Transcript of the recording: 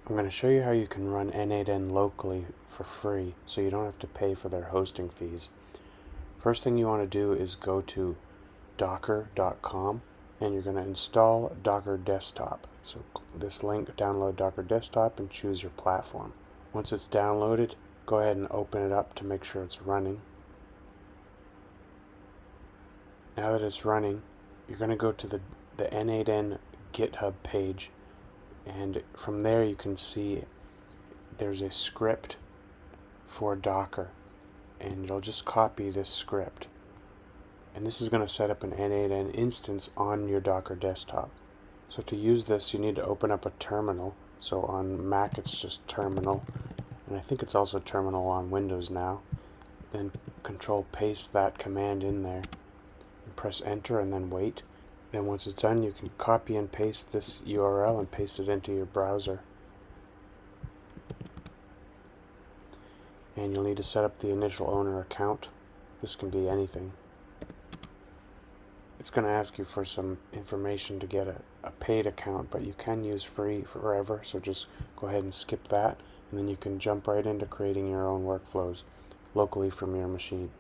I'm going to show you how you can run n8n locally for free so you don't have to pay for their hosting fees. First thing you want to do is go to docker.com and you're going to install Docker Desktop. So this link, download Docker Desktop and choose your platform. Once it's downloaded, go ahead and open it up to make sure it's running. Now that it's running, you're going to go to the n8n GitHub page, and from there you can see there's a script for Docker, and you'll just copy this script, and this is going to set up an n8n instance on your Docker desktop. So to use this, you need to open up a terminal. So on Mac it's just terminal, and I think it's also terminal on Windows now. Then control paste that command in there and press enter and then wait. Then once it's done, you can copy and paste this URL and paste it into your browser. And you'll need to set up the initial owner account. This can be anything. It's going to ask you for some information to get a paid account, but you can use free forever, so just go ahead and skip that, and then you can jump right into creating your own workflows locally from your machine.